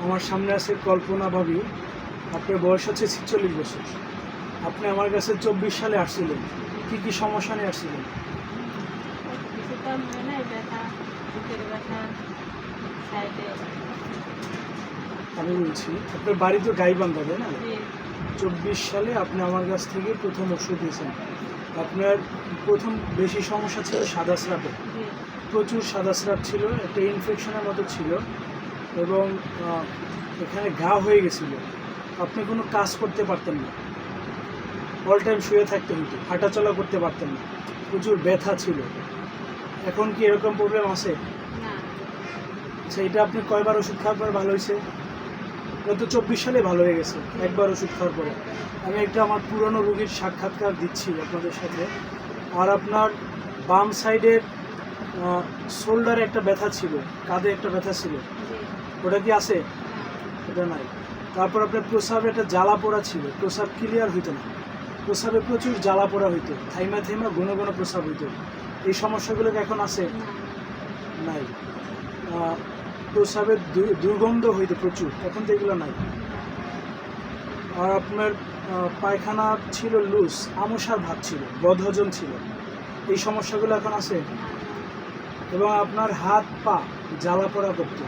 আমার সামনে আছে কল্পনা ভাবি। আপনার বয়স হচ্ছে 46 বছর। আপনি আমার কাছে 24 সালে আসছিলেন। কি কি সমস্যা নিয়ে আসছিলেন? আমি বলছি আপনার বাড়ি তো গাইবান্ধা, তাই না? 24 সালে আপনি আমার কাছ থেকে প্রথম ওষুধ নিয়েছেন। আপনার প্রথম বেশি সমস্যা ছিল সাদা স্রাবে, প্রচুর সাদা স্রাব ছিল, একটা ইনফেকশনের মতো ছিল এবং এখানে ঘা হয়ে গেছিলো। আপনি কোনো কাজ করতে পারতেন না, অল টাইম শুয়ে থাকতে হতো, হাঁটাচলা করতে পারতেন না, প্রচুর ব্যথা ছিল। এখন কি এরকম প্রবলেম আছে? আচ্ছা, এটা আপনি কয়বার ওষুধ খাওয়ার পর ভালো হয়েছে? গত 24 সালে ভালো হয়ে গেছে একবার ওষুধ খাওয়ার পরে। আমি একটা আমার পুরনো রোগীর সাক্ষাৎকার দিচ্ছি আপনাদের সাথে। আর আপনার বাম সাইডের শোল্ডারে একটা ব্যথা ছিল, কাঁধে একটা ব্যথা ছিল, ওটা কি আছে? ওটা নাই। তারপর আপনার প্রস্রাবে একটা জ্বালা পোড়া ছিল, প্রস্রাব ক্লিয়ার হইতো না, প্রস্রাবে প্রচুর জ্বালা পোড়া হইতো, থাইমা থাইমা ঘন ঘন প্রস্রাব হইতো। এই সমস্যাগুলো এখন আছে? নাই। প্রস্রাবের দুর্গন্ধ হইতো প্রচুর, এখন তো এগুলো নাই। আর আপনার পায়খানা ছিল লুজ, আমসার ভাব ছিল, বদহজম ছিল, এই সমস্যাগুলো এখন আছে? এবং আপনার হাত পা জ্বালা পোড়া করতো,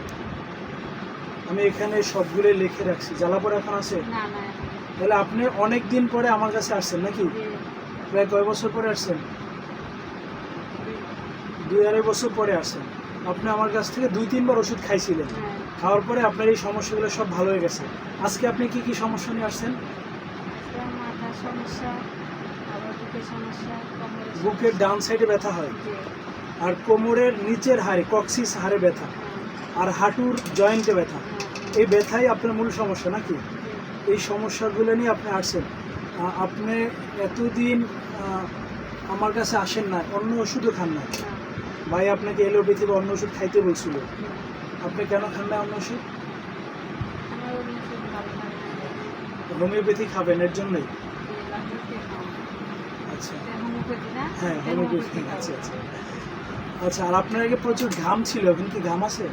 আমি এখানে সবগুলো লিখে রাখছি। জ্বালা পোড়া এখন আছে? তাহলে আপনি অনেক দিন পরে আমার কাছে আসছেন নাকি? প্রায় কয় বছর পরে আসছেন? 2-2.5 বছর পরে আসছেন। আপনি আমার কাছ থেকে 2-3 বার ওষুধ খাইছিলেন, খাওয়ার পরে আপনার এই সমস্যাগুলো সব ভালো হয়ে গেছে। আজকে আপনি কি কি সমস্যা নিয়ে আসছেন? বুকের ডান সাইডে ব্যথা হয়, আর কোমরের নিচের হাড়ে, কক্সিস হাড়ে ব্যথা, আর হাঁটুর জয়েন্টে ব্যথা। এই ব্যথাই আপনার মূল সমস্যা নাকি? এই সমস্যাগুলো নিয়ে আপনি আসছেন। আপনি এতদিন আমার কাছে আসেন না, অন্য ওষুধও খান না। ভাই আপনাকে এলোপ্যাথি বা অন্য ওষুধ খাইতে বলছিল, আপনি কেন খান না অন্য ওষুধ? হোমিওপ্যাথি খাবেন এর জন্যই? আচ্ছা, হ্যাঁ হোমিওপ্যাথি। আচ্ছা আচ্ছা আচ্ছা। আর আপনার আগে প্রচুর ঘাম ছিল, এখন কি ঘাম আছে?